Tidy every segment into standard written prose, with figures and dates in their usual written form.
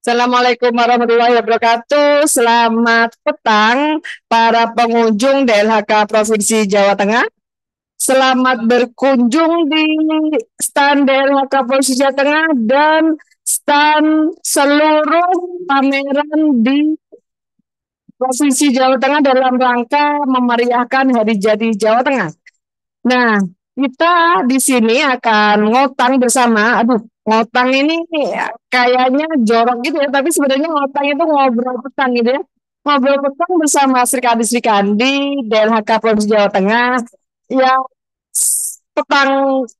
Assalamualaikum warahmatullahi wabarakatuh. Selamat petang para pengunjung DLHK Provinsi Jawa Tengah. Selamat berkunjung di stand DLHK Provinsi Jawa Tengah dan stand seluruh pameran di Provinsi Jawa Tengah dalam rangka memeriahkan Hari Jadi Jawa Tengah. Nah, kita di sini akan ngotang bersama. Aduh, ngotang ini kayaknya jorok gitu ya, tapi sebenarnya ngotang itu ngobrol petang gitu ya. Ngobrol petang bersama Sri Kandi DLHK Provinsi Jawa Tengah yang petang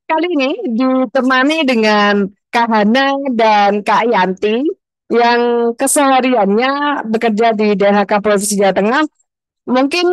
kali ini ditemani dengan Kak Hana dan Kak Yanti yang kesehariannya bekerja di DLHK Provinsi Jawa Tengah. Mungkin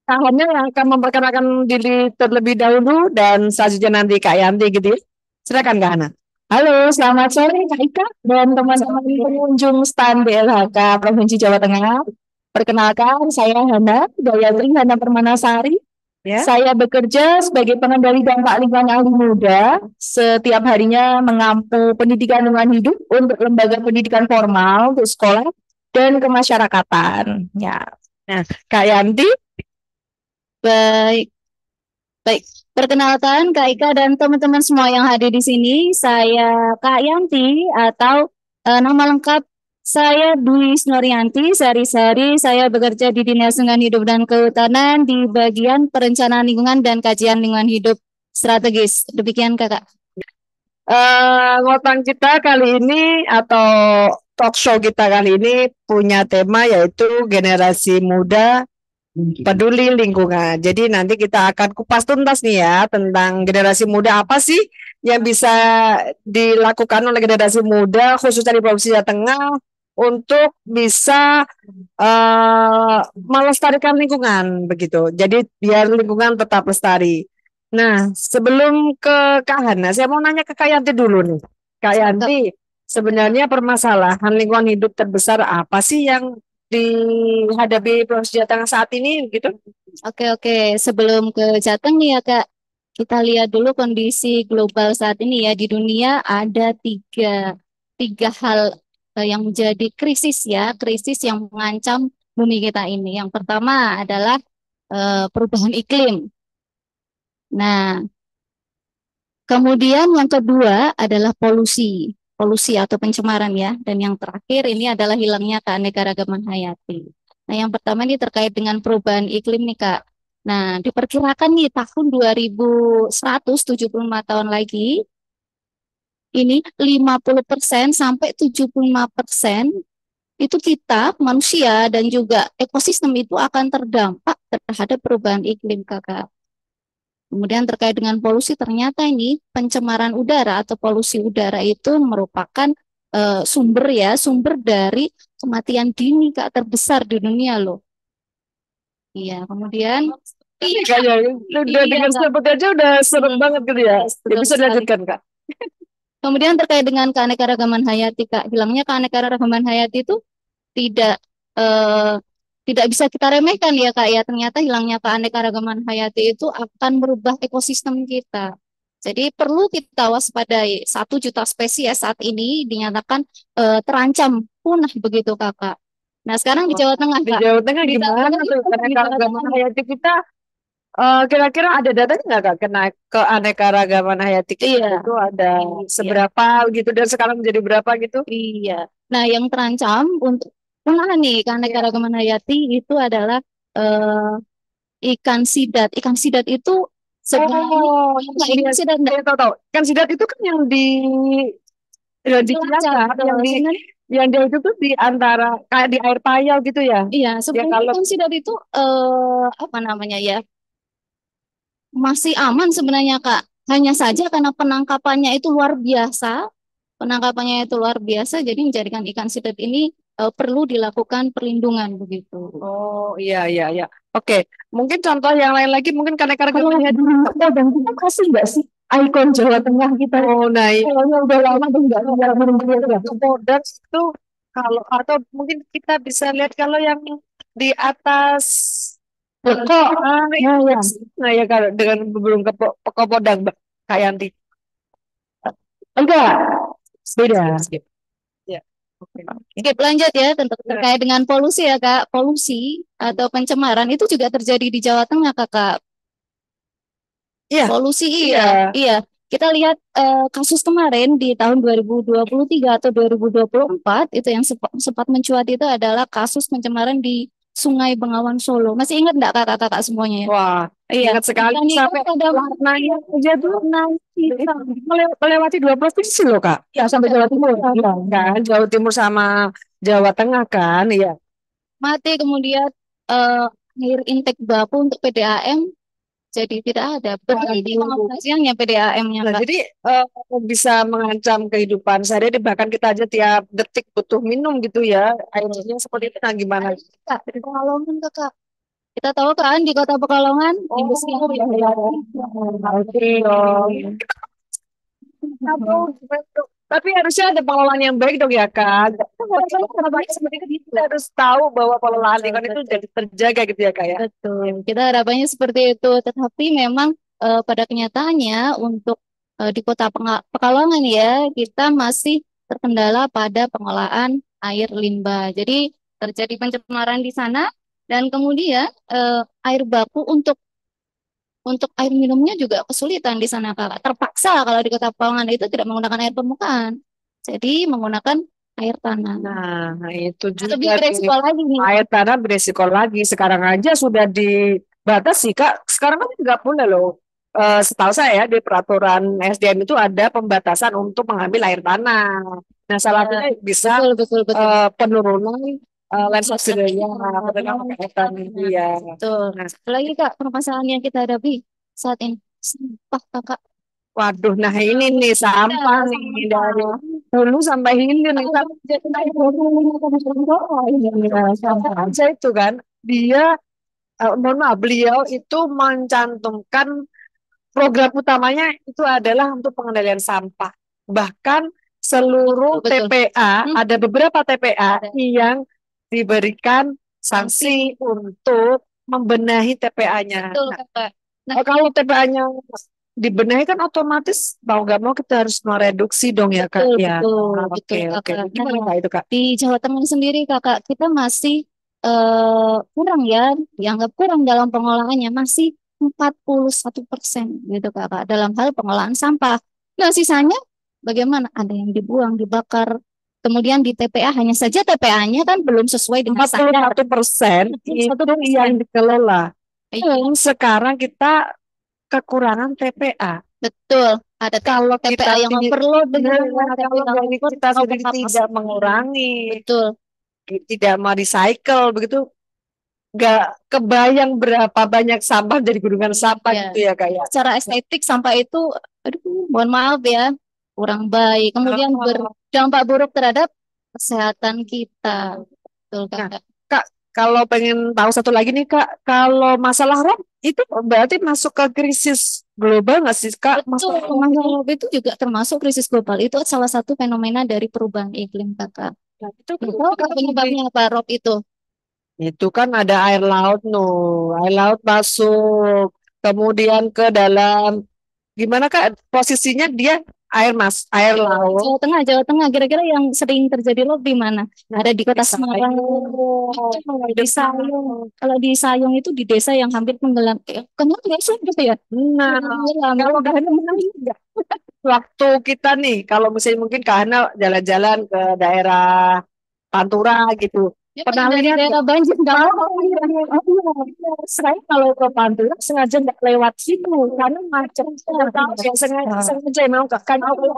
Kak Hana yang akan memperkenalkan diri terlebih dahulu dan selanjutnya nanti Kak Yanti gitu ya. Silakan Kak Hana. Halo, selamat sore Kak Ika dan teman-teman pengunjung stand DLHK Provinsi Jawa Tengah. Perkenalkan, saya Hana, Gayatri Hana Permanasari. Ya, Saya bekerja sebagai pengendali dampak lingkungan ahli muda. Setiap harinya mengampu pendidikan lingkungan hidup untuk lembaga pendidikan formal, untuk sekolah, dan kemasyarakatan. Ya. Nah, Kak Yanti. baik, baik. Perkenalkan Kak Ika dan teman-teman semua yang hadir di sini. Saya Kak Yanti atau nama lengkap saya Dwi Norianti. Sehari-hari saya bekerja di Dinas Lingkungan Hidup dan Kehutanan di bagian perencanaan lingkungan dan kajian lingkungan hidup strategis. Demikian Kakak. Ngotang kita kali ini atau talk show kita kali ini punya tema yaitu generasi muda peduli lingkungan. Jadi nanti kita akan kupas tuntas nih ya tentang generasi muda apa sih yang bisa dilakukan oleh generasi muda khususnya di Provinsi Jawa Tengah untuk bisa melestarikan lingkungan begitu. Jadi biar lingkungan tetap lestari. Nah, sebelum ke Kak Hana, saya mau nanya ke Kak Yanti dulu nih. Kak Kak, Yanti, sebenarnya permasalahan lingkungan hidup terbesar apa sih yang dihadapi Provinsi Jawa Tengah saat ini gitu? oke, oke. Sebelum ke Jateng nih ya Kak, kita lihat dulu kondisi global saat ini ya. Di dunia ada tiga hal yang menjadi krisis ya, krisis yang mengancam bumi kita ini. Yang pertama adalah perubahan iklim. Nah, kemudian yang kedua adalah polusi, polusi atau pencemaran ya. Dan yang terakhir ini adalah hilangnya keanekaragaman hayati. Nah, yang pertama ini terkait dengan perubahan iklim nih Kak. Nah, diperkirakan nih tahun 2175 tahun lagi ini 50% sampai 75% itu kita manusia dan juga ekosistem itu akan terdampak terhadap perubahan iklim Kakak. Kemudian terkait dengan polusi, ternyata ini pencemaran udara atau polusi udara itu merupakan sumber dari kematian dini Kak terbesar di dunia loh. Iya, kemudian Kayaknya udah iya dengar Kak. sebut aja udah serem banget gitu ya. Yes, Ya betul bisa sekali. dilanjutkan Kak. Kemudian terkait dengan keanekaragaman hayati Kak, hilangnya keanekaragaman hayati itu tidak eh, tidak bisa kita remehkan ya Kak ya. Ternyata hilangnya keanekaragaman hayati itu akan merubah ekosistem kita. Jadi perlu kita waspadai. 1 juta spesies saat ini dinyatakan terancam punah begitu Kakak. Nah sekarang di Jawa Tengah Di Kak, Jawa Tengah di Jawa gimana Tengah tuh itu di Jawa keanekaragaman Tengah. hayati kita? Kira-kira ada datanya nggak Kak? Kena keanekaragaman hayati kita Iya, itu ada iya, seberapa gitu dan sekarang menjadi berapa gitu? iya. Nah yang terancam untuk punah nih keanekaragaman hayati itu adalah ikan sidat. Ikan sidat itu sebenarnya Oh, nah, iya, ikan sidat enggak saya tahu-tahu. Kan sidat itu kan yang di Cilacap. Cilacap, Sebenarnya yang dia itu tuh di antara kayak di air payau gitu ya. iya, Ya sebenarnya kalau ikan sidat itu apa namanya ya? Masih aman sebenarnya Kak. Hanya saja karena penangkapannya itu luar biasa, penangkapannya itu luar biasa jadi menjadikan ikan sidat ini perlu dilakukan perlindungan begitu. oh iya iya iya. Oke, mungkin contoh yang lain lagi mungkin Kalau keanekaragaman hayati. di Padang kita kasih nggak sih ikon Jawa Tengah kita? Oh, nah iya. Kayaknya udah lama tuh nggak lihat bener-bener. Komodas itu kalau atau mungkin kita bisa lihat kalau yang di atas Kok, ya, ya. nah ya kalau dengan belum ke Kopodang Mbak Kak Yanti. Enggak, beda. Skip. Ya. Oke. Skip lanjut ya, Ya. terkait dengan polusi ya Kak. Polusi atau pencemaran itu juga terjadi di Jawa Tengah Kakak. Iya, Polusi iya. iya. Kita lihat kasus kemarin di tahun 2023 atau 2024 itu yang sempat mencuat itu adalah kasus pencemaran di Sungai Bengawan Solo. Masih ingat enggak kakak-kakak semuanya ya? Wah, Iya. ingat sekali Dan itu sampai pada warnanya aja tuh melewati dua provinsi loh, Kak. Ya, sampai Jawa Timur. Iya, kan? Jawa Timur sama Jawa Tengah kan, iya. mati kemudian eh, air intake baku untuk PDAM jadi tidak ada. Berhenti Waduh. pengoperasiannya PDAM-nya Nah, Kak. jadi bisa mengancam kehidupan sehari-hari, bahkan kita aja tiap detik butuh minum gitu ya. Airnya seperti itu, nah gimana? Kak, di Pekalongan Kakak. Kita tahu kan di Kota Pekalongan industri Oh, ya, ya, ya. Oke, dong. Aduh, betul. Tapi harusnya ada pengelolaan yang baik dong ya Kak. Kita harus tahu bahwa pengelolaan lingkungan itu jadi terjaga gitu ya Kak ya. betul. Kita harapannya seperti itu. Tetapi memang pada kenyataannya untuk di Kota Pekalongan ya kita masih terkendala pada pengolahan air limbah. Jadi terjadi pencemaran di sana dan kemudian air baku untuk air minumnya juga kesulitan di sana Kak. Terpaksa kalau di Kota Pekalongan itu tidak menggunakan air permukaan. Jadi menggunakan air tanah. Nah, itu Lebih juga beresiko lagi nih. air tanah beresiko lagi. Sekarang aja sudah dibatasi Kak. Sekarang kan nggak boleh loh. Setahu saya di peraturan SDM itu ada pembatasan untuk mengambil air tanah. Nah, salah Ya, satunya bisa betul, betul, betul. penurunan land subsidence-nya dengan pakai air tanah. Iya. Betul. Nah, Satu lagi Kak, permasalahan yang kita hadapi saat ini sampah Kakak. waduh, nah ini nih sampah nih dari hulu sampai hilir nih. Sampah aja itu kan. Dia, mohon maaf, beliau itu mencantumkan program utamanya itu adalah untuk pengendalian sampah. Bahkan seluruh Betul, betul. TPA, ada beberapa TPA Ada. yang diberikan sanksi untuk membenahi TPA-nya. Betul Nah, Kakak. Nah, kalau TPA-nya dibenahi kan otomatis mau nggak mau kita harus mereduksi dong ya Kak. betul, Ya, betul, betul oke oke. Kakak. Gimana Kak itu Kak? Di Jawa Tengah sendiri Kakak, kita masih kurang ya, dianggap kurang dalam pengolahannya, masih 41% gitu Kakak, dalam hal pengolahan sampah. Nah, sisanya bagaimana? Ada yang dibuang, dibakar, kemudian di TPA, hanya saja TPA-nya kan belum sesuai dengan standar. 41% itu 41%. yang dikelola. Iya, Sekarang kita kekurangan TPA. betul. Ada Kalau TPA kita yang overload dengan kalau TPA dari kita sendiri tidak overkapasitas. mengurangi, Betul. tidak mau recycle begitu, nggak kebayang berapa banyak sampah dari gunungan sampah Ya, gitu ya kayak. secara estetik sampah itu, aduh, mohon maaf ya, kurang baik. Kemudian berdampak buruk terhadap kesehatan kita. Betul, Nah, Kakak. Kak, kalau pengen tahu satu lagi nih Kak, kalau masalah rob itu berarti masuk ke krisis global nggak sih Kak? Betul, masalah itu juga termasuk krisis global. Itu salah satu fenomena dari perubahan iklim, Kakak. Nah, itu Nah, tahu nggak penyebabnya apa, Rob itu? itu kan ada air laut no, air laut masuk, kemudian ke dalam gimana Kak posisinya dia air laut. Jawa Tengah, Jawa Tengah. Kira-kira yang sering terjadi Rob di mana? Ada di Kota Bisa Semarang, di Sayung. Kalau di Sayung itu di desa yang hampir tenggelam. Kenapa nggak sih gitu ya? Nah, Tenggelam. kalau Kahana enggak. Waktu kita nih, kalau misalnya mungkin Kahana jalan-jalan ke daerah Pantura gitu, Dia pernah pengen dari lihat nggak? daerah banjir, nggak mau. Saya kalau ke Pantura sengaja nggak lewat situ karena macet. Ya, sengaja memang kan kalau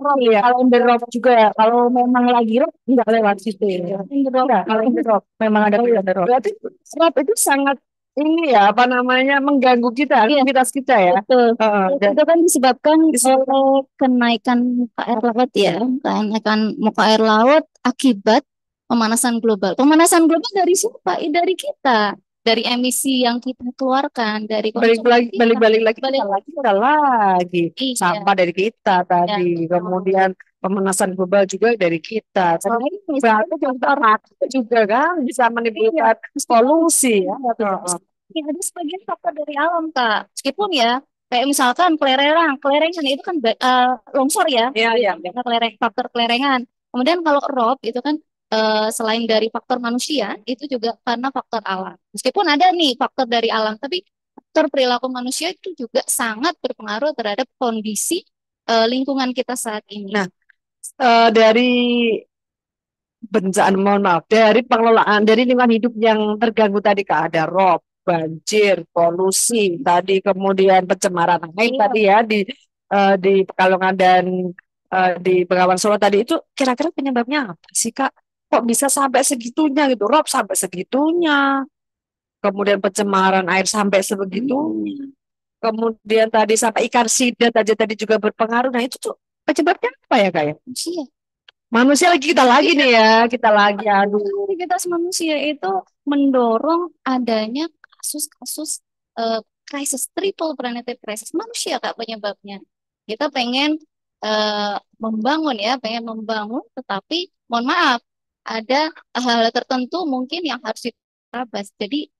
on the road juga kalau memang lagi road nggak lewat situ ya. Enggak, kalau on the road memang ada on the road. Berarti road itu sangat ini ya apa namanya mengganggu kita, Iya, aktivitas kita ya. betul. Dan Itu kan disebabkan oleh kenaikan muka air laut ya, kenaikan muka air laut akibat pemanasan global. Pemanasan global dari siapa? Dari kita, dari emisi yang kita keluarkan, dari balik konsumsi lagi kita. kita lagi kita lagi Iya, sampah dari kita ya. tadi, kemudian pemanasan global juga dari kita. Jadi berarti kita juga kan bisa menimbulkan polusi ya. Ya, ada sebagian faktor dari alam, Kak. Meskipun ya, kayak misalkan kelereng itu kan longsor ya, Iya, iya. faktor kelerengan. Kemudian kalau rob itu kan selain dari faktor manusia, itu juga karena faktor alam. Meskipun ada nih faktor dari alam, tapi faktor perilaku manusia itu juga sangat berpengaruh terhadap kondisi lingkungan kita saat ini. Nah, dari bencana, mohon maaf, dari pengelolaan, dari lingkungan hidup yang terganggu tadi, Kak, ada rob, banjir, polusi, tadi kemudian pencemaran air Iya. tadi ya di Pekalongan dan di Bengawan Solo tadi itu kira-kira penyebabnya apa sih, Kak? Kok bisa sampai segitunya gitu, rob sampai segitunya, kemudian pencemaran air sampai sebegitunya, kemudian tadi sampai ikan sidat aja tadi juga berpengaruh. Nah itu tuh penyebabnya apa ya, Kak? Iya. Manusia lagi kita lagi nih ya, kita lagi aduh. Aktivitas manusia itu mendorong adanya kasus-kasus krisis triple planetary crisis manusia Kak penyebabnya. Kita pengen membangun ya, pengen membangun, tetapi mohon maaf ada hal tertentu mungkin yang harus ditabas. Jadi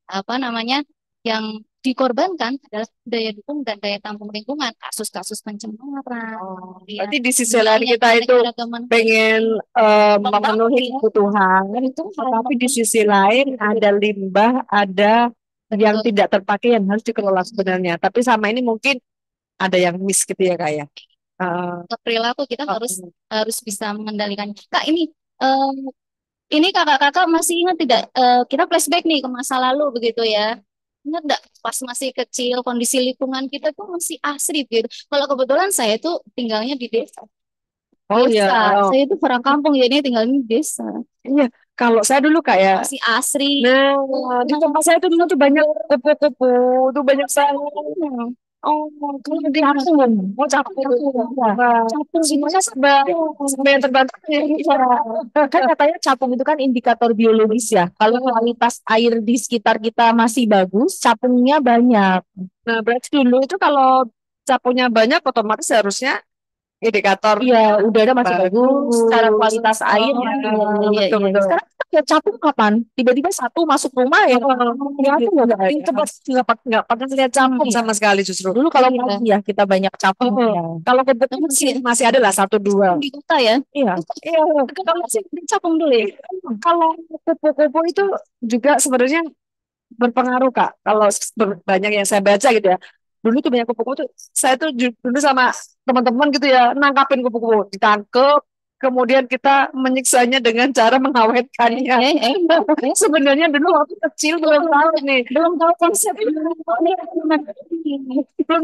apa namanya yang dikorbankan adalah daya dukung dan daya tampung lingkungan, kasus-kasus pencemaran, ya, Berarti di sisi lain kita itu pengen memenuhi kebutuhan, tapi di sisi lain ada limbah, ada yang tidak terpakai yang harus dikelola sebenarnya. Tapi sama ini mungkin ada yang miss gitu ya, Kak ya. Perilaku kita harus bisa mengendalikan. Kak ini kakak-kakak masih ingat tidak? Kita flashback nih ke masa lalu begitu ya. Ingat enggak pas masih kecil kondisi lingkungan kita tuh masih asri gitu. Kalau kebetulan saya tuh tinggalnya di desa. Oh iya, Saya itu orang kampung jadi tinggalnya di desa. Iya, kalau saya dulu kayak Masih asri. nah, di tempat saya tuh dulu tuh banyak kupu-kupu, tuh banyak banget. Oh, kalau di aku, oh capung, capung semuanya serba yang terbantu. Kan katanya capung itu kan indikator biologis ya. Kalau kualitas air di sekitar kita masih bagus, capungnya banyak. Nah, berarti dulu itu kalau capungnya banyak, otomatis harusnya indikator Iya, udara masih bagus, secara kualitas air. betul, betul. Sekarang kita lihat capung kapan? Tiba-tiba satu masuk rumah ya. Ya, aku nggak pernah lihat capung sama sekali justru. Dulu kalau ya kita banyak capung. Kalau kebetulan masih ada lah satu dua. Di kota ya? Iya. Kalau masih capung dulu ya. Kalau kupu-kupu itu juga sebenarnya berpengaruh, Kak. Kalau banyak yang saya baca gitu ya. Dulu tuh banyak kupu-kupu tuh, saya tuh dulu sama teman-teman gitu ya, nangkapin kupu-kupu, ditangkep, kemudian kita menyiksanya dengan cara mengawetkannya. Sebenarnya dulu waktu kecil belum tahu nih, belum tahu konsep belum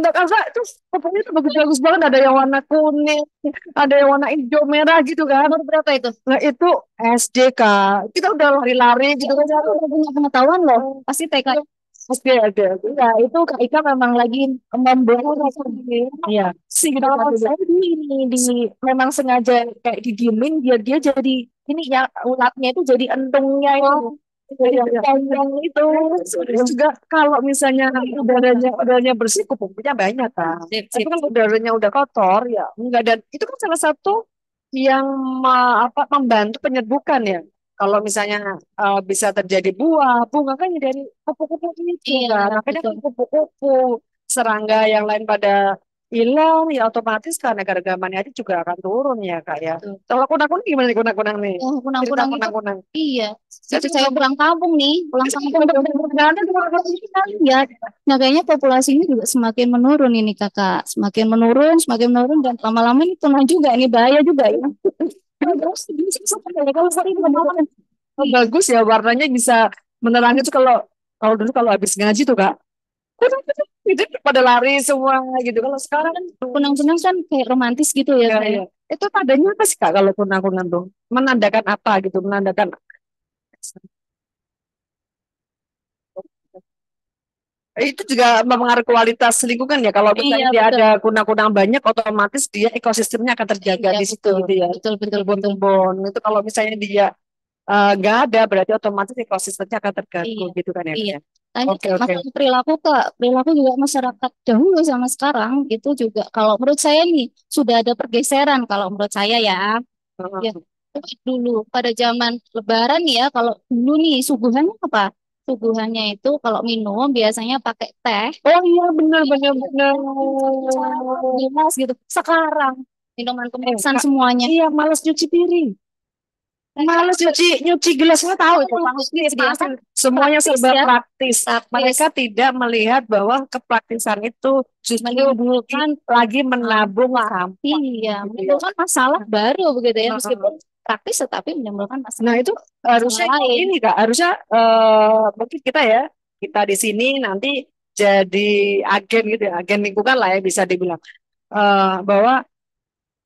tahu konsep itu kupu-kupu itu bagus-bagus banget, ada yang warna kuning, ada yang warna hijau merah gitu kan. Berapa itu? Nah itu SD, Kak, kita udah lari-lari gitu kan, punya pengetahuan loh. Pasti TK. SD ada. Ya, itu Kak Ika memang lagi membawa ya. Sih gitu Kalau kan. saya memang sengaja kayak didiemin biar dia jadi ini ya ulatnya itu jadi entungnya itu. Iya, itu juga kalau misalnya udaranya bersih, kupu-kupunya banyak kan. Tapi kalau udaranya udah kotor ya enggak, dan itu kan salah satu yang membantu penyerbukan ya. Kalau misalnya bisa terjadi buah, bunga kan ya dari kupu-kupu itu kan. Makanya kan kupu-kupu, serangga yang lain pada hilang ya otomatis karena keragaman hayati juga akan turun ya, Kak ya. Kalau kunang-kunang gimana nih, kunang-kunang nih? Kunang-kunang itu Kunang-kunang. iya. Jadi saya pulang kampung nih, pulang kampung ya. Nah kayaknya populasinya juga semakin menurun ini kakak, semakin menurun dan lama-lama ini punah juga, ini bahaya juga ya. Bagus ya, warnanya bisa menerangi itu. Kalau kalau dulu kalau habis ngaji tuh, Kak, itu pada lari semua gitu. Kalau sekarang kan Kunang-kunang kan kayak romantis gitu ya. ya. Itu tandanya apa sih, Kak, kalau kunang-kunang tuh? Menandakan apa gitu? Menandakan itu juga mempengaruhi kualitas lingkungan ya. Kalau misalnya dia ada kunang-kunang banyak, otomatis dia ekosistemnya akan terjaga di situ gitu ya. Betul. Kebun-kebun itu kalau misalnya dia nggak ada, berarti otomatis ekosistemnya akan terganggu gitu kan ya. Iya. Oke. Perilaku Kak, perilaku juga masyarakat dahulu sama sekarang itu juga kalau menurut saya nih sudah ada pergeseran kalau menurut saya ya. Ya, dulu pada zaman Lebaran ya, kalau dulu nih suguhannya apa? Suguhannya itu kalau minum biasanya pakai teh. Oh iya, benar. Gelas gitu. Sekarang minuman kemasan semuanya. Iya, malas nyuci piring. Males nyuci gelasnya tahu itu Praktis dia kan semuanya praktis serba ya. praktis. Praktis. Mereka tidak melihat bahwa kepraktisan itu justru Menimbulkan lagi menabung sampah. iya, gitu ya. menimbulkan masalah baru begitu ya, Heeh. meskipun praktis tetapi menimbulkan masalah. Nah itu harusnya lain. ini Kak, harusnya mungkin kita di sini nanti jadi agen gitu ya, agen lingkungan lah ya bisa dibilang. Bahwa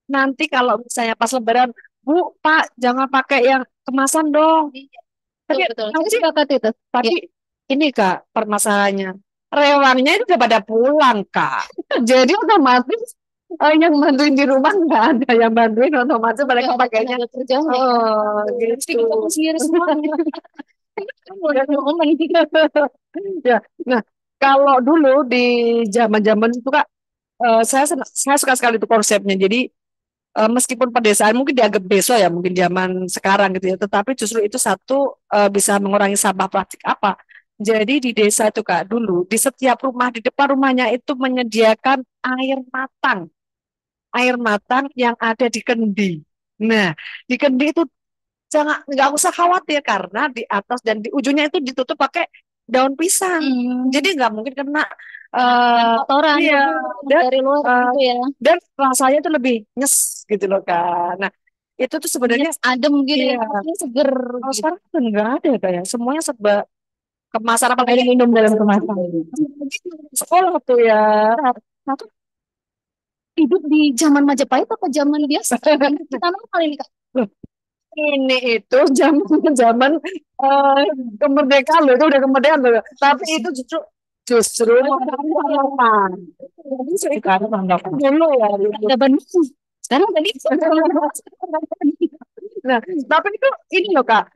nanti kalau misalnya pas Lebaran, Bu, Pak, jangan pakai yang kemasan dong. Tapi Betul, saya nanti, sepakat itu. tapi ini Kak, permasalahannya. Rewangnya itu udah pada pulang, Kak. Jadi otomatis yang bantuin di rumah nggak ada yang bantuin, otomatis mereka pakainya. Oh, gitu. Sendiri semua. Ya, nah kalau dulu di zaman-zaman itu Kak, saya suka sekali itu konsepnya. Jadi meskipun pedesaan mungkin dianggap beso ya, mungkin zaman sekarang gitu ya, tetapi justru itu satu bisa mengurangi sampah plastik apa. Jadi di desa itu Kak, dulu di setiap rumah di depan rumahnya itu menyediakan air matang yang ada di kendi. Nah, di kendi itu nggak usah khawatir karena di atas dan di ujungnya itu ditutup pakai daun pisang. Jadi nggak mungkin kena kotoran iya, dari luar gitu ya. dan rasanya itu lebih nyes gitu loh Kak. Nah, itu tuh sebenarnya adem gitu iya. ya, seger Kalau gitu. sekarang kan nggak ada kayak semuanya serba kemasan apa Air minum dalam kemasan. sekolah tuh ya. Nah, tuh hidup di zaman Majapahit apa zaman biasa? Kita normal ini Kak. Ini itu zaman kemerdekaan loh, itu udah kemerdekaan loh. Tapi itu justru dulu ya. Ada Bandung. Sekarang tadi Nah, tapi itu ini loh Kak,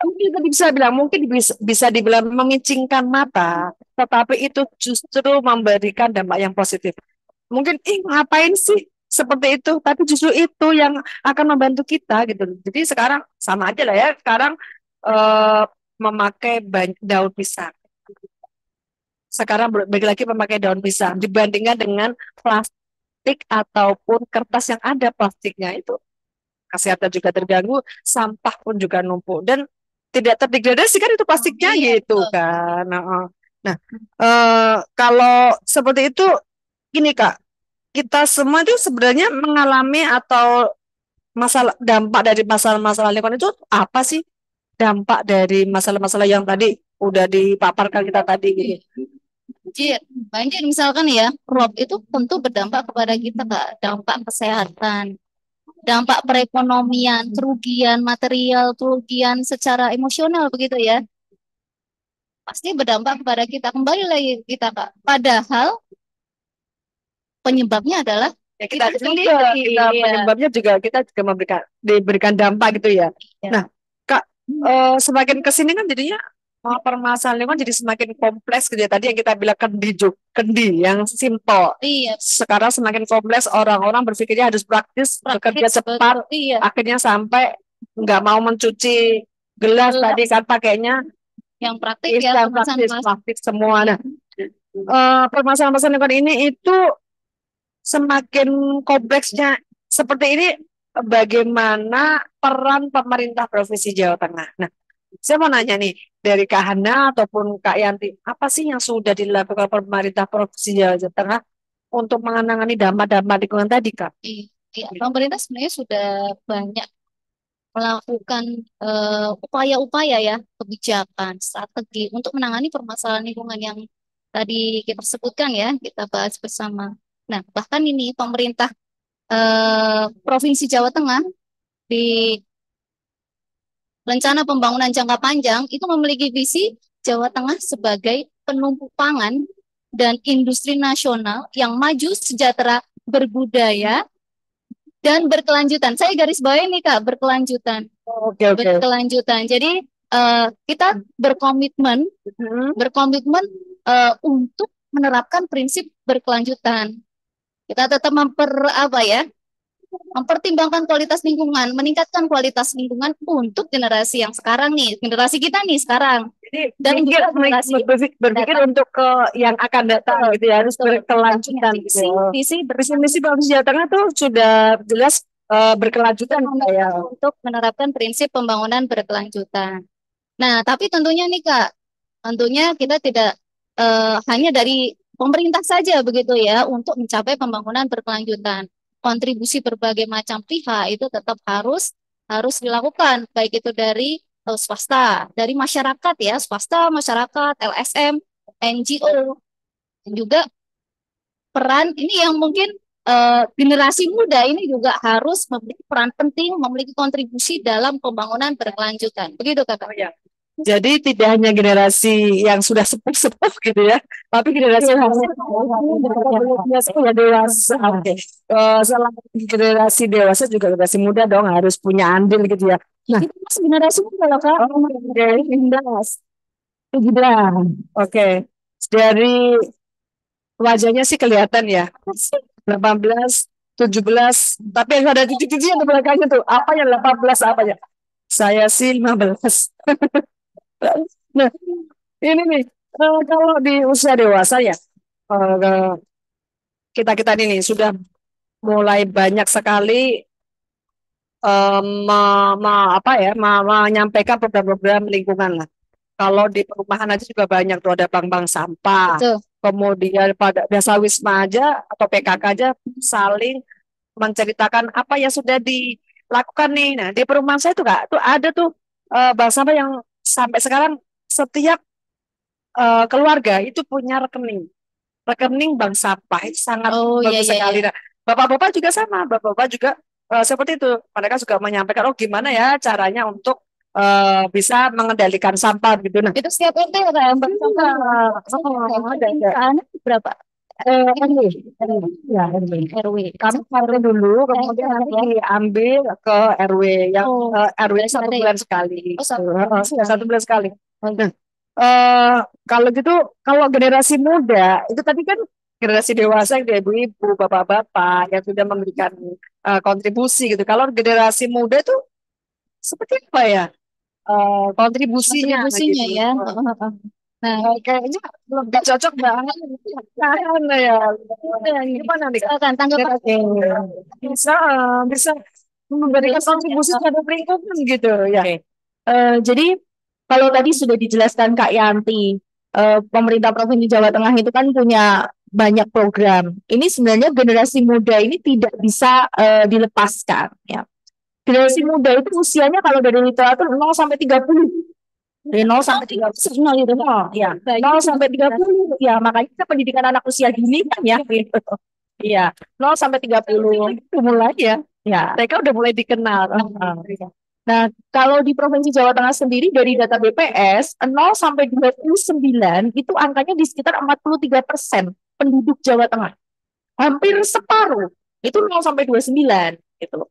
mungkin tadi bisa bilang mungkin bisa dibilang memicingkan mata, tetapi itu justru memberikan dampak yang positif. Mungkin ngapain sih seperti itu, tapi justru itu yang akan membantu kita gitu. Jadi sekarang sama aja lah ya. Sekarang memakai daun pisang. Sekarang balik lagi memakai daun pisang dibandingkan dengan plastik ataupun kertas yang ada plastiknya itu. Kesehatan juga terganggu, sampah pun juga numpuk dan tidak terdegradasi kan itu plastiknya gitu kan. Nah, kalau seperti itu, gini Kak, kita semua itu sebenarnya mengalami atau dampak dari masalah-masalah lingkungan itu apa sih? Dampak dari masalah-masalah yang tadi udah dipaparkan kita tadi gitu. banjir misalkan ya, rob itu tentu berdampak kepada kita Kak, dampak kesehatan, dampak perekonomian, kerugian material, kerugian secara emosional begitu ya. Pasti berdampak kepada kita. Kembali lagi kita Kak. Padahal penyebabnya adalah ya kita sendiri. Penyebabnya juga kita juga diberikan dampak gitu ya. Nah, Kak, semakin kesini kan jadinya permasalahan lingkungan jadi semakin kompleks gitu ya. Tadi yang kita bilang kendi yang simpel. Iya. Sekarang semakin kompleks, orang-orang berpikirnya harus praktis bekerja cepat. Iya. Akhirnya sampai nggak mau mencuci gelas tadi kan pakainya yang praktis ya, plastik semua. Nah, permasalahan lingkungan ini itu semakin kompleksnya seperti ini, bagaimana peran pemerintah Provinsi Jawa Tengah? Nah, saya mau nanya nih dari Kak Hana ataupun Kak Yanti, apa sih yang sudah dilakukan pemerintah Provinsi Jawa Tengah untuk menangani dampak-dampak lingkungan tadi, Kak? Iya, pemerintah sebenarnya sudah banyak melakukan upaya-upaya ya, kebijakan, strategi untuk menangani permasalahan lingkungan yang tadi kita sebutkan ya, kita bahas bersama. Nah, bahkan ini pemerintah Provinsi Jawa Tengah di rencana pembangunan jangka panjang itu memiliki visi Jawa Tengah sebagai penumpu pangan dan industri nasional yang maju, sejahtera, berbudaya, dan berkelanjutan. Saya garis bawahi nih Kak, berkelanjutan. Oke. Berkelanjutan. Jadi kita berkomitmen untuk menerapkan prinsip berkelanjutan. Kita tetap mempertimbangkan kualitas lingkungan, meningkatkan kualitas lingkungan untuk generasi yang sekarang nih, generasi kita nih sekarang. Dan berpikir untuk yang akan datang gitu ya, harus berkelanjutan. Visi Provinsi Jawa Tengah tuh sudah jelas berkelanjutan ya. untuk menerapkan prinsip pembangunan berkelanjutan. Nah, tapi tentunya nih Kak, tentunya kita tidak hanya dari pemerintah saja begitu ya untuk mencapai pembangunan berkelanjutan. Kontribusi berbagai macam pihak itu tetap harus dilakukan, baik itu dari swasta, dari masyarakat ya, swasta, masyarakat, LSM, NGO, dan juga peran ini yang mungkin generasi muda ini juga harus memiliki peran penting, memiliki kontribusi dalam pembangunan berkelanjutan. Begitu Kakak. Ya. Jadi tidak hanya generasi yang sudah sepuh-sepuh gitu ya, tapi generasi yang sudah dewasa. Oke. Selain generasi dewasa juga generasi muda dong harus punya andil gitu ya. Nah, Itu masih generasi muda loh Kak. dari 17. Oke. Dari wajahnya sih kelihatan ya. 18, 17, tapi yang ada titik-titiknya di belakangnya tuh. Apa yang 18 apa ya? Saya sih 15. Nah, ini nih, kalau di usia dewasa ya, kita-kita ini sudah mulai banyak sekali menyampaikan program-program lingkungan lah. Kalau di perumahan aja juga banyak tuh ada bank-bank sampah. Betul. Kemudian pada desa wisma aja atau PKK aja saling menceritakan apa yang sudah dilakukan nih. Nah, di perumahan saya tuh Kak, tuh ada tuh bank sampah yang sampai sekarang setiap keluarga itu punya rekening bank sampah itu sangat bagus sekali. Nah, bapak-bapak juga sama, bapak-bapak juga seperti itu. Mereka juga menyampaikan, oh gimana ya caranya untuk bisa mengendalikan sampah gitu. Nah, Itu setiap RT ya Kak, bank sampah. Anak berapa? RW, ya RW. RW. Kami RW dulu, kemudian nanti diambil ke RW yang RW satu bulan sekali. Satu bulan sekali. Nah, kalau gitu, kalau generasi muda itu tadi kan generasi dewasa yang ibu-ibu, bapak-bapak yang sudah memberikan kontribusi gitu. Kalau generasi muda itu seperti apa ya kontribusinya Kontribusinya gitu. ya. Nah, Kayaknya lebih cocok banget karena ya gimana nih Kak? silakan tanggapan. Bisa bisa memberikan kontribusi terhadap lingkungan gitu ya. Jadi kalau tadi sudah dijelaskan Kak Yanti, pemerintah Provinsi Jawa Tengah itu kan punya banyak program. Ini sebenarnya generasi muda ini tidak bisa dilepaskan ya. Generasi muda itu usianya kalau dari literatur 0 sampai 30. Dari 0 sampai 30 0 itu ya. 0 sampai 30 ya, makanya kita pendidikan anak usia dini kan ya gitu. Iya, 0 sampai 30 mulai ya. Ya, Mereka udah mulai dikenal. Nah, kalau di Provinsi Jawa Tengah sendiri dari data BPS 0 sampai 29 itu angkanya di sekitar 43% penduduk Jawa Tengah. Hampir separuh itu 0 sampai 29 gitu.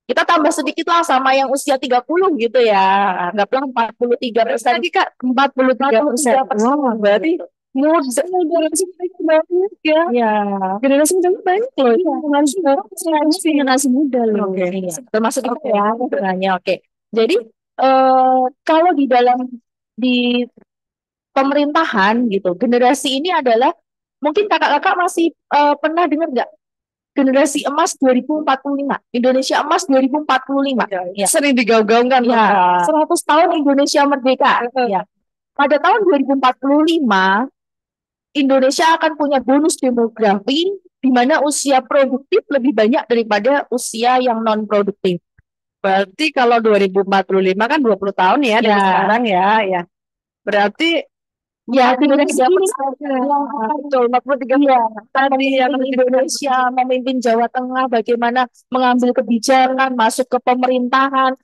Kita tambah sedikit lah sama yang usia 30 gitu ya. Anggaplah 43%. Tadi Kak 43%. Wow, berarti muda banyak ya. Ya, Generasi muda banyak loh. generasi muda loh. Oke. Iya. Termasuk itu ya sebenarnya. Oke. Jadi kalau di pemerintahan gitu, generasi ini adalah mungkin kakak-kakak masih pernah dengar nggak generasi emas 2045, Indonesia emas 2045. Ya. Sering digaung-gaungkan. Ya, 100 tahun Indonesia merdeka. Ya. Pada tahun 2045 Indonesia akan punya bonus demografi di mana usia produktif lebih banyak daripada usia yang non produktif. Berarti kalau 2045 kan 20 tahun ya dari sekarang ya. Berarti ya Indonesia betul 43 ya, tadi yang Indonesia memimpin Jawa Tengah bagaimana mengambil kebijakan masuk ke pemerintahan,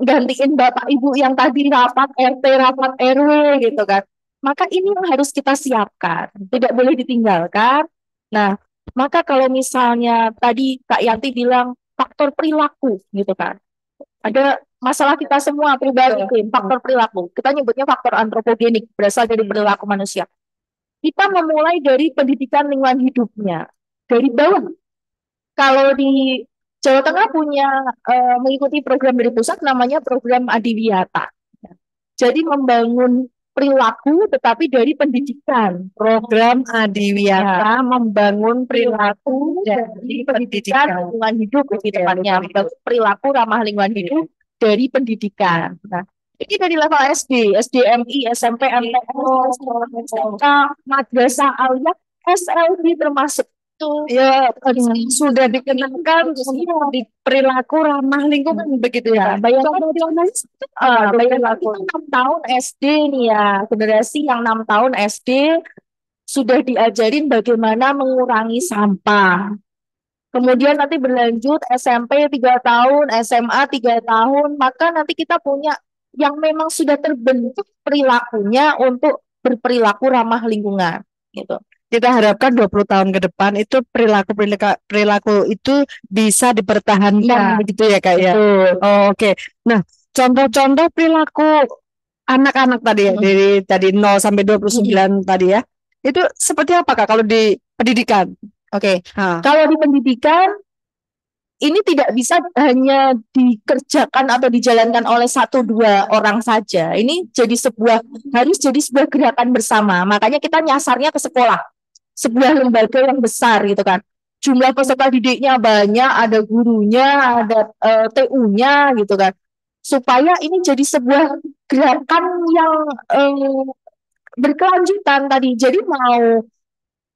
gantiin bapak ibu yang tadi rapat RT rapat RW gitu kan. Maka ini yang harus kita siapkan, tidak boleh ditinggalkan. Nah, maka kalau misalnya tadi Kak Yanti bilang faktor perilaku gitu kan, ada masalah kita semua pribadi, faktor perilaku. Kita nyebutnya faktor antropogenik, berasal dari perilaku manusia. Kita memulai dari pendidikan lingkungan hidupnya, dari bawah. Kalau di Jawa Tengah punya mengikuti program dari pusat namanya program Adiwiyata. Jadi membangun perilaku, tetapi dari pendidikan. Program Adiwiyata membangun perilaku dari Pendidikan pendidikan. lingkungan hidup lebih Oke, tepatnya, membangun perilaku ramah lingkungan hidup dari pendidikan. Nah, ini dari level SD, SDMI, SMP, MTS, SMK, Madrasah Aliyah, SLB termasuk itu. Ya, sudah dikenakan di perilaku ramah lingkungan begitu ya. Bayangkan bayangkan kita 6 tahun SD nih ya, generasi yang 6 tahun SD sudah diajarin bagaimana mengurangi sampah. Kemudian nanti berlanjut SMP 3 tahun, SMA 3 tahun, maka nanti kita punya yang memang sudah terbentuk perilakunya untuk berperilaku ramah lingkungan gitu. Kita harapkan 20 tahun ke depan itu perilaku itu bisa dipertahankan begitu ya Kak ya. Oh, oke. Nah, contoh-contoh perilaku anak-anak tadi ya dari tadi 0 sampai 29 tadi ya. Itu seperti apa Kak kalau di pendidikan? Oke. Nah, Kalau di pendidikan ini tidak bisa hanya dikerjakan atau dijalankan oleh 1-2 orang saja. Ini harus jadi sebuah gerakan bersama. Makanya kita nyasarnya ke sekolah, sebuah lembaga yang besar gitu kan. Jumlah peserta didiknya banyak, ada gurunya, ada TU-nya gitu kan. Supaya ini jadi sebuah gerakan yang berkelanjutan tadi. Jadi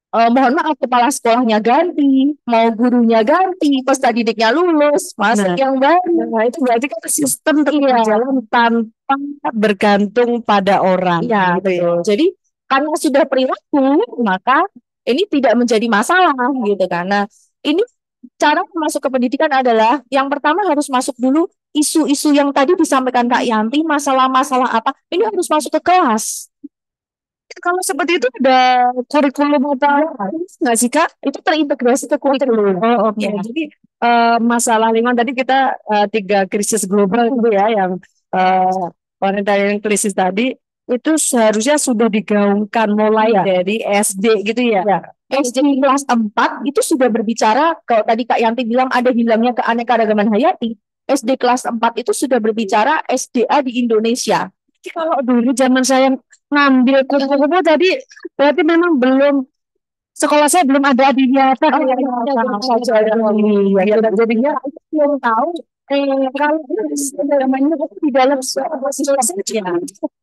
mohon maaf, kepala sekolahnya ganti, mau gurunya ganti, peserta didiknya lulus, masuk yang baru. Nah, itu berarti kan sistem berjalan tanpa bergantung pada orang. Ya, gitu ya. betul. Jadi karena sudah perilaku, maka ini tidak menjadi masalah gitu kan. Nah, ini cara masuk ke pendidikan adalah yang pertama harus masuk dulu isu-isu yang tadi disampaikan Kak Yanti, masalah-masalah apa, ini harus masuk ke kelas. Kalau seperti itu ada kurikulum atau nggak sih Kak? Itu terintegrasi ke kurikulum. Oh, oke. Jadi masalah lingkungan tadi kita 3 krisis global itu ya yang orientasi krisis tadi itu seharusnya sudah digaungkan mulai dari SD gitu ya. SD kelas 4 itu sudah berbicara, kalau tadi Kak Yanti bilang ada hilangnya keanekaragaman hayati, SD kelas 4 itu sudah berbicara SDA di Indonesia. Kalau dulu zaman saya ngambil kupu-kupu tadi berarti memang sekolah saya belum ada Adiwiyata. Jadinya belum tahu kalau namanya di dalam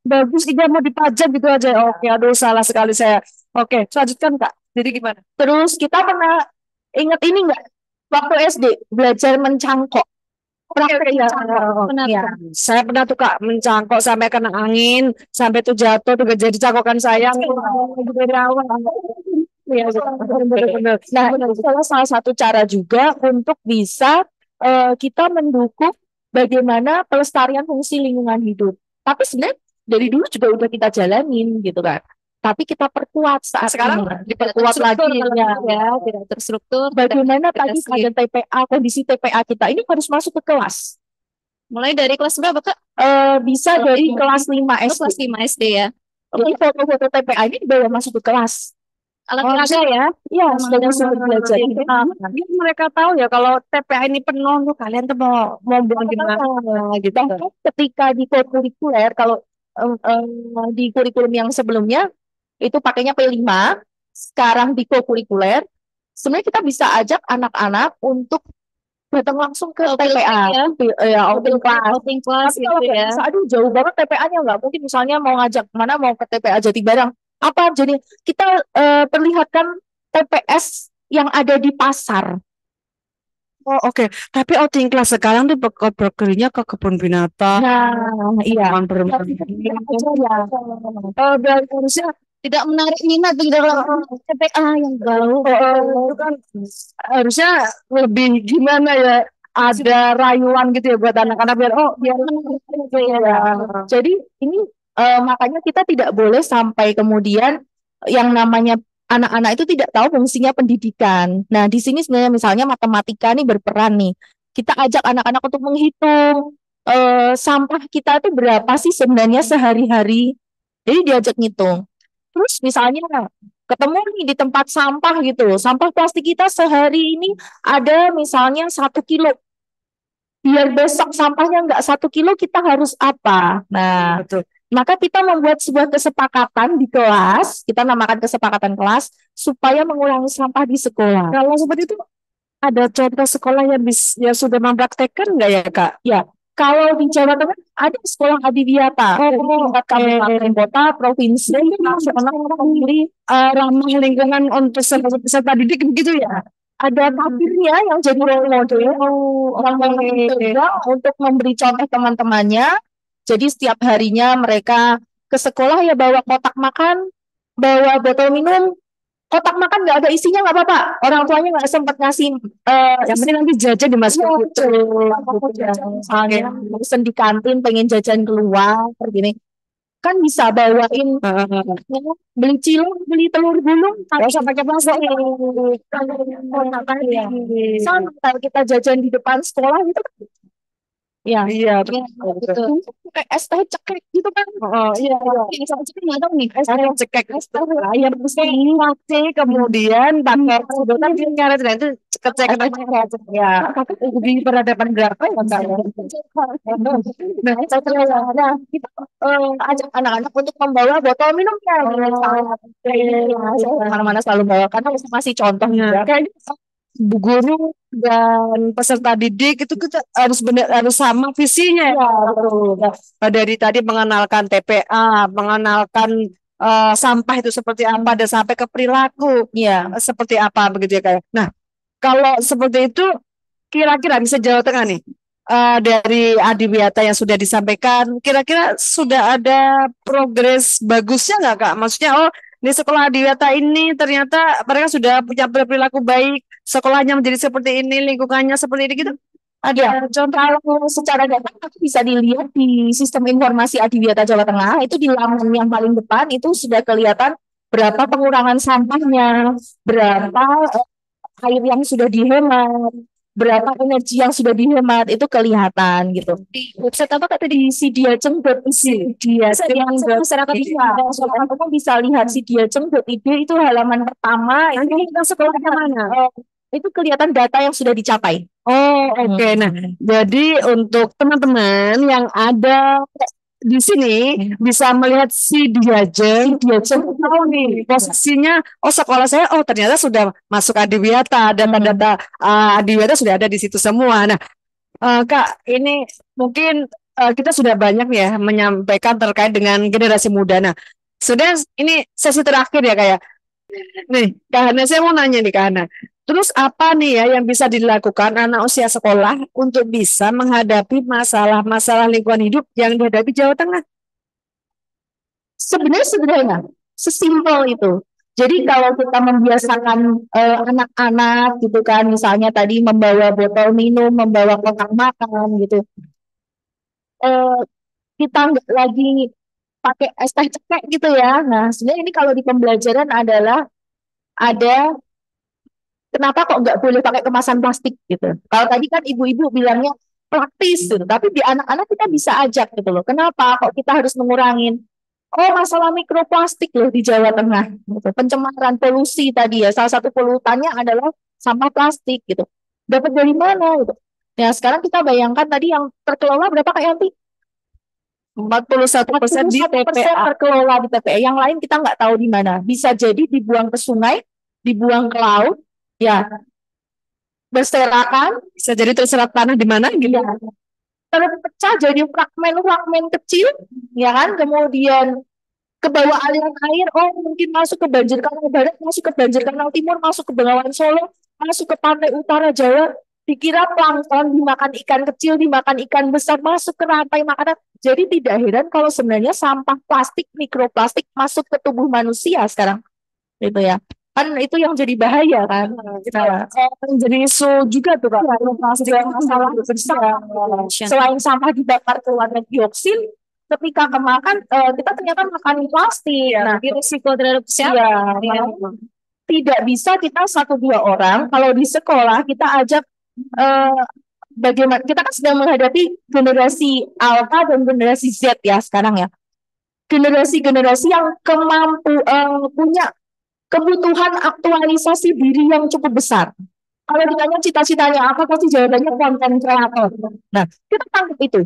bagus dia mau dipajang gitu aja. Oke, aduh salah sekali saya. Oke, lanjutkan Kak. Jadi gimana? Terus kita pernah ingat ini nggak? Waktu SD belajar mencangkok. Saya pernah tuh Kak mencangkok sampai kena angin, sampai tuh jatuh tuh jadi cangkokan saya. Nah, itu salah satu cara juga untuk bisa kita mendukung bagaimana pelestarian fungsi lingkungan hidup. Tapi sebenarnya dari dulu juga udah kita jalanin gitu kan. Tapi kita perkuat saat sekarang diperkuat lagi ya, tidak terstruktur. Bagaimana tadi ada TPA, kondisi TPA kita ini harus masuk ke kelas. Mulai dari kelas berapa Kak? Bisa dari kelas 5 SD. Kelas 5 SD ya. Jadi foto-foto TPA ini dibawa masuk ke kelas. Alat-alatnya ya? Iya, sudah belajar. Mereka tahu ya kalau TPA ini penuh tuh kalian tuh mau buang gimana gitu. Ketika di kurikuler, kalau di kurikulum yang sebelumnya itu pakainya P5, sekarang di kurikuler, sebenarnya kita bisa ajak anak-anak untuk datang langsung ke TPA, outing class gitu ya. Aduh jauh banget TPA-nya, nggak mungkin misalnya mau ngajak mana mau ke TPA Jatibarang. Apa jadi kita perlihatkan TPS yang ada di pasar. Oh oke. Tapi outing class sekarang tuh perginya ke kebun binatang. Nah, iya. Dan harusnya tidak menarik minat di dalam TPA yang baru. Itu kan harusnya lebih gimana ya? Ada rayuan gitu ya buat anak-anak biar Jadi ini makanya kita tidak boleh sampai kemudian yang namanya anak-anak itu tidak tahu fungsinya pendidikan. Nah, di sini sebenarnya misalnya matematika nih berperan nih. Kita ajak anak-anak untuk menghitung sampah kita itu berapa sih sebenarnya sehari-hari. Jadi diajak ngitung. Terus misalnya ketemu nih di tempat sampah gitu. Sampah plastik kita sehari ini ada misalnya 1 kilo. Biar besok sampahnya nggak 1 kilo, kita harus apa? Nah, betul. Maka kita membuat sebuah kesepakatan di kelas, kita namakan kesepakatan kelas, supaya mengurangi sampah di sekolah. Kalau seperti itu ada contoh sekolah yang sudah mempraktekkan nggak ya Kak? Ya, kalau di Jawa Tengah ada sekolah adiwiyata dari tingkat kabupaten, kota, provinsi, nasional, memilih Ramah lingkungan untuk peserta didik begitu ya? ada tabirnya yang jadi role model orang mencoba untuk memberi contoh teman-temannya. Jadi setiap harinya mereka ke sekolah ya bawa kotak makan, bawa botol minum, kotak makan nggak ada isinya nggak apa-apa. Orang tuanya nggak sempat ngasih Yang penting nanti jajan dimasukin gitu. misalnya pesen di kantin pengen jajan keluar gini kan bisa bawain beli cilok, beli telur gulung, Nggak usah pakai plastik. sama kalau kita jajan di depan sekolah gitu kan. Ya, Iya, betul. Kayak es teh cekek gitu kan. Oh, iya. Ini sama cekek nggak tahu nih. Es teh Cekek ayam mesti kemudian pakai sedotan karet dan itu cekek ya di peradaban berapa ya Kak? Nah, kita ajak anak-anak untuk membawa botol minumnya. Mana-mana selalu bawa karena masih contoh juga. Kayak Bu guru dan peserta didik itu kita harus sama visinya ya. Dari tadi mengenalkan TPA, mengenalkan sampah itu seperti apa dan sampai ke perilaku Ya, seperti apa begitu ya kayak. Nah, kalau seperti itu kira-kira bisa Jawa Tengah nih dari adiwiyata yang sudah disampaikan, kira-kira sudah ada progres bagusnya nggak Kak? Maksudnya di sekolah adiwiyata ini ternyata mereka sudah punya perilaku baik, sekolahnya menjadi seperti ini, lingkungannya seperti ini gitu. ada contoh kalau secara data bisa dilihat di sistem informasi Adiwiyata Jawa Tengah itu di laman yang paling depan itu sudah kelihatan berapa pengurangan sampahnya, berapa air yang sudah dihemat, berapa energi yang sudah dihemat itu kelihatan gitu. Di website apa kata di sidiaceng.id masyarakat bisa lihat sidiaceng.id itu halaman pertama Nanti kita sekolahnya mana? itu kelihatan data yang sudah dicapai. Oh, oke. Nah, jadi untuk teman-teman yang ada di sini bisa melihat si Diajeng tahu nih posisinya. Oh, sekolah saya ternyata sudah masuk Adiwiyata, data-data Adiwiyata sudah ada di situ semua. Nah, Kak, ini mungkin kita sudah banyak ya menyampaikan terkait dengan generasi muda. Nah, sudah ini sesi terakhir ya kayak. Nih, Kak Hana, saya mau nanya nih Kak Hana. Terus apa nih ya yang bisa dilakukan anak usia sekolah untuk bisa menghadapi masalah-masalah lingkungan hidup yang dihadapi Jawa Tengah? Sebenarnya sederhana, sesimpel itu. Jadi kalau kita membiasakan anak-anak gitu kan, misalnya tadi membawa botol minum, membawa kotak makan gitu, kita nggak lagi pakai es teh cekek gitu ya. Nah, sebenarnya ini kalau di pembelajaran adalah ada kenapa kok nggak boleh pakai kemasan plastik gitu. Kalau tadi kan ibu-ibu bilangnya praktis gitu, tapi di anak-anak kita bisa ajak gitu loh. Kenapa kok kita harus mengurangin? Oh, masalah mikroplastik loh di Jawa Tengah. Gitu. Pencemaran polusi tadi ya, salah satu polutannya adalah sampah plastik gitu. Dapat dari mana gitu. Ya, sekarang kita bayangkan tadi yang terkelola berapa Kak Yanti? 41% di 41% TPA. terkelola di TPA. Yang lain kita nggak tahu di mana. Bisa jadi dibuang ke sungai, dibuang ke laut, ya berserakan, Bisa jadi terserap tanah di mana gitu. ya terpecah jadi fragmen-fragmen kecil, ya kan? Kemudian ke bawah aliran air, mungkin masuk ke Banjir Kanal Barat, masuk ke Banjir Kanal Timur, masuk ke Bengawan Solo, masuk ke pantai utara Jawa, dikira plankton, dimakan ikan kecil, dimakan ikan besar, masuk ke rantai makanan. Jadi tidak heran kalau sebenarnya sampah plastik, mikroplastik masuk ke tubuh manusia sekarang. Gitu ya. Kan itu yang jadi bahaya kan. Jadi isu juga tuh Kak. Plastik masalah besar. Selain sampah dibakar keluarnya dioksin, ketika kemakan kita ternyata makan plastik. Nah, Risiko terhadap kesehatan. tidak bisa kita satu dua orang kalau di sekolah kita ajak bagaimana kita kan sedang menghadapi generasi Alpha dan generasi Z ya sekarang ya. Generasi-generasi yang punya kebutuhan aktualisasi diri yang cukup besar. Kalau ditanya cita-citanya apa, pasti jawabannya konten kreator. Nah, kita tangkap itu.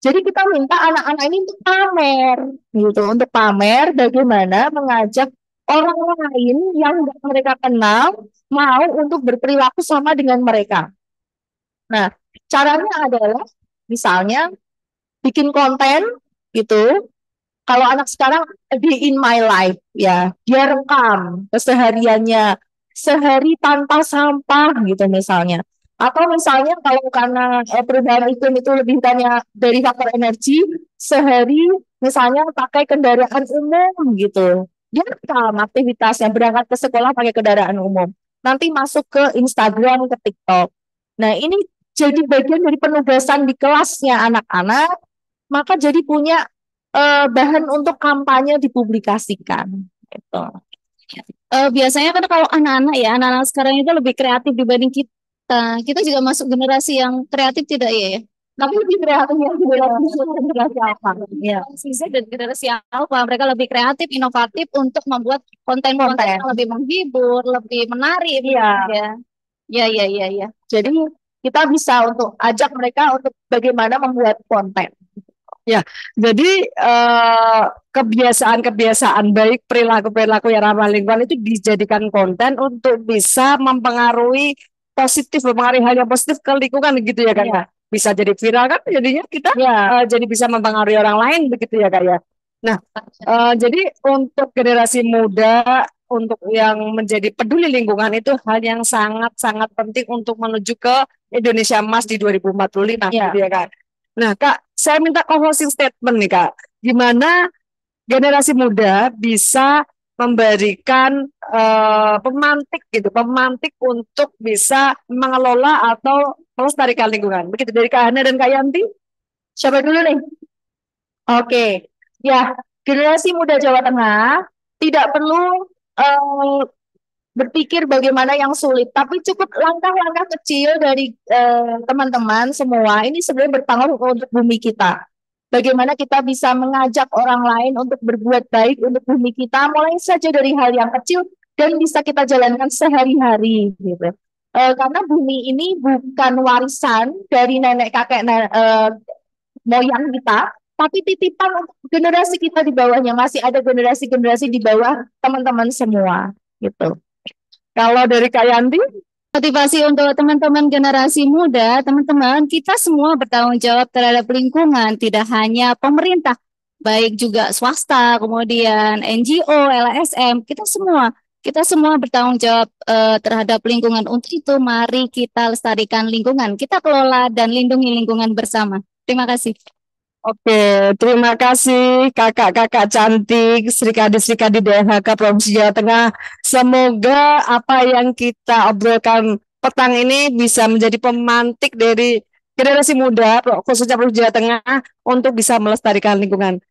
Jadi kita minta anak-anak ini untuk pamer, gitu, untuk pamer bagaimana mengajak orang lain yang nggak mereka kenal mau untuk berperilaku sama dengan mereka. Nah, caranya adalah misalnya bikin konten gitu. Kalau anak sekarang di In My Life ya, dia rekam kesehariannya sehari tanpa sampah gitu misalnya. Atau misalnya kalau karena perubahan iklim itu lebih banyak dari faktor energi, sehari misalnya pakai kendaraan umum gitu. Dia rekam aktivitasnya berangkat ke sekolah pakai kendaraan umum. Nanti masuk ke Instagram, ke TikTok. Nah, ini jadi bagian dari penugasan di kelasnya anak-anak, maka jadi punya bahan untuk kampanye dipublikasikan gitu. Biasanya kan kalau anak-anak sekarang itu lebih kreatif dibanding kita. Kita juga masuk generasi yang kreatif tidak ya? Tapi lebih kreatif yang generasi apa? Ya. Generasi Z dan generasi Alpha, mereka lebih kreatif, inovatif untuk membuat konten-konten yang lebih menghibur, lebih menarik. Iya. Ya. Jadi kita bisa untuk ajak mereka untuk bagaimana membuat konten. Ya, jadi kebiasaan-kebiasaan baik, perilaku-perilaku yang ramah lingkungan itu dijadikan konten untuk bisa mempengaruhi mempengaruhi hal yang positif ke lingkungan gitu ya Kak. Iya. Bisa jadi viral kan jadinya kita Ya. jadi bisa mempengaruhi orang lain begitu ya Kak ya. Nah, jadi untuk generasi muda, untuk yang menjadi peduli lingkungan itu hal yang sangat-sangat penting untuk menuju ke Indonesia Emas di 2045 Iya. gitu ya Kak. Nah, Kak, saya minta closing statement nih, Kak. Gimana generasi muda bisa memberikan pemantik untuk bisa mengelola atau melestarikan lingkungan. Begitu dari Kak Hana dan Kak Yanti. Siapa dulu nih? Oke. Ya, generasi muda Jawa Tengah tidak perlu berpikir bagaimana yang sulit, tapi cukup langkah-langkah kecil dari teman-teman semua. Ini sebenarnya berpengaruh untuk bumi kita. Bagaimana kita bisa mengajak orang lain untuk berbuat baik untuk bumi kita, mulai saja dari hal yang kecil dan bisa kita jalankan sehari-hari, gitu. Karena bumi ini bukan warisan dari nenek kakek moyang kita, tapi titipan untuk generasi kita di bawahnya. Masih ada generasi-generasi di bawah teman-teman semua, gitu. Kalau dari Kak Yanti, motivasi untuk teman-teman generasi muda, teman-teman, kita semua bertanggung jawab terhadap lingkungan, tidak hanya pemerintah, baik juga swasta, kemudian NGO, LSM, kita semua bertanggung jawab terhadap lingkungan. Untuk itu, mari kita lestarikan lingkungan, kita kelola dan lindungi lingkungan bersama. Terima kasih. Oke, terima kasih kakak-kakak cantik Srikadi DLHK Provinsi Jawa Tengah. Semoga apa yang kita obrolkan petang ini bisa menjadi pemantik dari generasi muda, khususnya Provinsi Jawa Tengah, untuk bisa melestarikan lingkungan.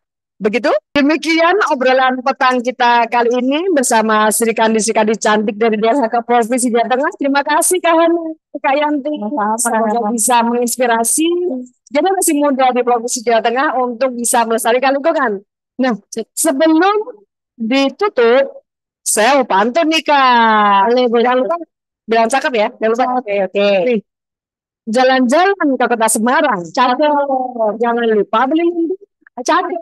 Begitu, demikian obrolan petang kita kali ini bersama Srikadi cantik dari DLHK Provinsi Jawa Tengah. Terima kasih Kak Hana, Kak Yanti. Semoga bisa menginspirasi generasi muda di Provinsi Jawa Tengah untuk bisa melestarikan lingkungan. Nah, sebelum ditutup, saya mau pantun nih Kak. Jangan lupa bilang cakep ya. Jangan lupa. Oke. Nih, jalan-jalan ke kota Semarang. Cakep. Jangan lupa beli cakep.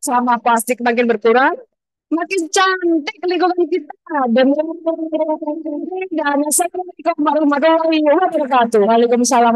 Sama plastik makin berkurang, makin cantik lingkungan kita. Dan Assalamualaikum warahmatullahi wabarakatuh. Waalaikumsalam.